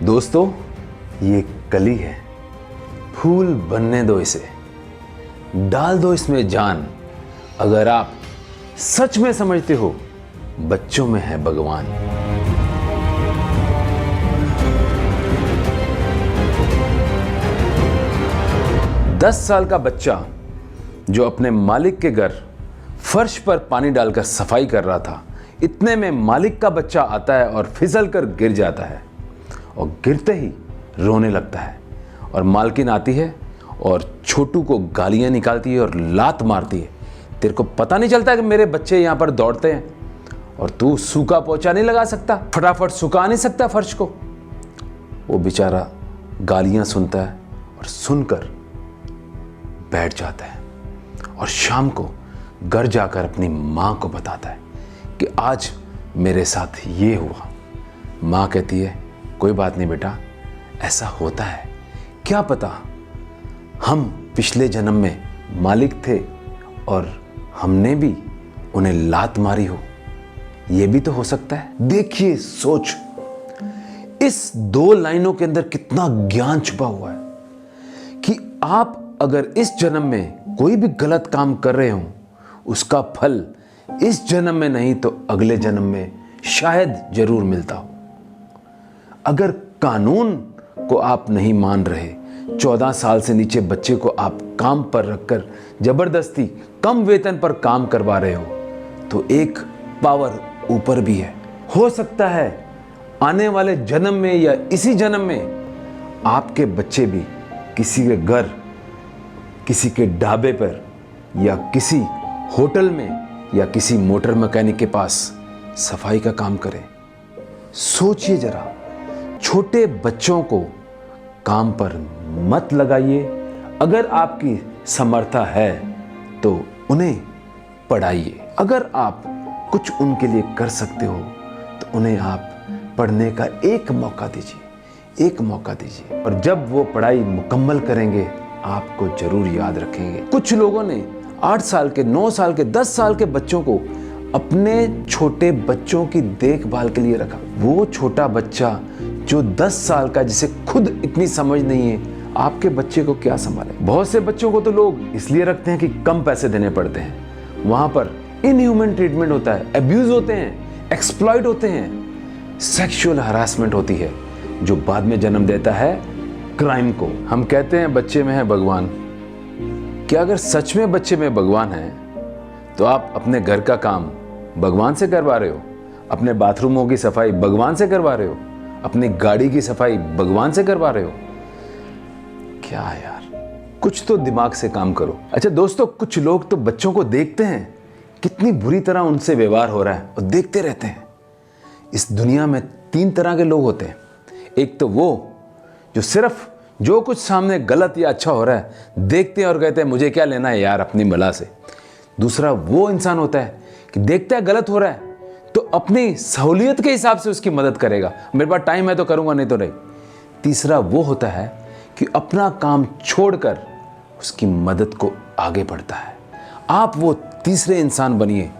दोस्तों, ये कली है, फूल बनने दो इसे, डाल दो इसमें जान। अगर आप सच में समझते हो बच्चों में है भगवान। दस साल का बच्चा जो अपने मालिक के घर फर्श पर पानी डालकर सफाई कर रहा था, इतने में मालिक का बच्चा आता है और फिसल कर गिर जाता है और गिरते ही रोने लगता है। और मालकिन आती है और छोटू को गालियां निकालती है और लात मारती है। तेरे को पता नहीं चलता कि मेरे बच्चे यहाँ पर दौड़ते हैं और तू सूखा पोछा नहीं लगा सकता, फटाफट सुखा नहीं सकता फर्श को। वो बेचारा गालियां सुनता है और सुनकर बैठ जाता है और शाम को घर जाकर अपनी माँ को बताता है कि आज मेरे साथ ये हुआ। माँ कहती है कोई बात नहीं बेटा, ऐसा होता है, क्या पता हम पिछले जन्म में मालिक थे और हमने भी उन्हें लात मारी हो, ये भी तो हो सकता है। देखिए, सोच, इस दो लाइनों के अंदर कितना ज्ञान छुपा हुआ है कि आप अगर इस जन्म में कोई भी गलत काम कर रहे हो, उसका फल इस जन्म में नहीं तो अगले जन्म में शायद जरूर मिलता हो। अगर कानून को आप नहीं मान रहे, 14 साल से नीचे बच्चे को आप काम पर रखकर जबरदस्ती कम वेतन पर काम करवा रहे हो, तो एक पावर ऊपर भी है। हो सकता है आने वाले जन्म में या इसी जन्म में आपके बच्चे भी किसी के घर, किसी के ढाबे पर या किसी होटल में या किसी मोटर मैकेनिक के पास सफाई का काम करें। सोचिए जरा, छोटे बच्चों को काम पर मत लगाइए। अगर आपकी समर्था है तो उन्हें पढ़ाइए। अगर आप कुछ उनके लिए कर सकते हो तो उन्हें आप पढ़ने का एक मौका दीजिए, एक मौका दीजिए। और जब वो पढ़ाई मुकम्मल करेंगे आपको जरूर याद रखेंगे। कुछ लोगों ने 8 साल के, 9 साल के, 10 साल के बच्चों को अपने छोटे बच्चों की देखभाल के लिए रखा। वो छोटा बच्चा जो 10 साल का, जिसे खुद इतनी समझ नहीं है, आपके बच्चे को क्या संभाले। बहुत से बच्चों को तो लोग इसलिए रखते हैं कि कम पैसे देने पड़ते हैं। वहां पर इनह्यूमन ट्रीटमेंट होता है, अब्यूज होते हैं, एक्सप्लॉइट होते हैं, सेक्सुअल हरासमेंट होती है, जो बाद में जन्म देता है क्राइम को। हम कहते हैं बच्चे में है भगवान। क्या अगर सच में बच्चे में भगवान है तो आप अपने घर का काम भगवान से करवा रहे हो, अपने बाथरूमों की सफाई भगवान से करवा रहे हो, अपनी गाड़ी की सफाई भगवान से करवा रहे हो? क्या यार, कुछ तो दिमाग से काम करो। अच्छा दोस्तों, कुछ लोग तो बच्चों को देखते हैं कितनी बुरी तरह उनसे व्यवहार हो रहा है और देखते रहते हैं। इस दुनिया में 3 तरह के लोग होते हैं। एक तो वो जो सिर्फ जो कुछ सामने गलत या अच्छा हो रहा है देखते हैं और कहते हैं मुझे क्या लेना है यार अपनी बला से। दूसरा वो इंसान होता है कि देखता है गलत हो रहा है तो अपनी सहूलियत के हिसाब से उसकी मदद करेगा, मेरे पास टाइम है तो करूंगा, नहीं तो नहीं। तीसरा वो होता है कि अपना काम छोड़कर उसकी मदद को आगे बढ़ता है। आप वो तीसरे इंसान बनिए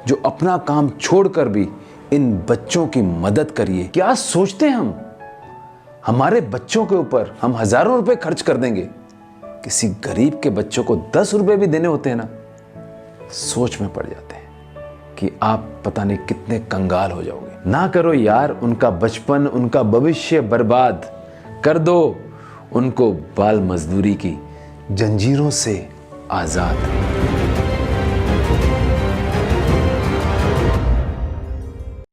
जो अपना काम छोड़कर भी इन बच्चों की मदद करिए। क्या सोचते हैं हम, हमारे बच्चों के ऊपर हम हजारों रुपए खर्च कर देंगे, किसी गरीब के बच्चों को 10 रुपए भी देने होते हैं ना, सोच में पड़ जाते हैं कि आप पता नहीं कितने कंगाल हो जाओगे। ना करो यार उनका बचपन, उनका भविष्य बर्बाद कर दो, उनको बाल मजदूरी की जंजीरों से आजाद।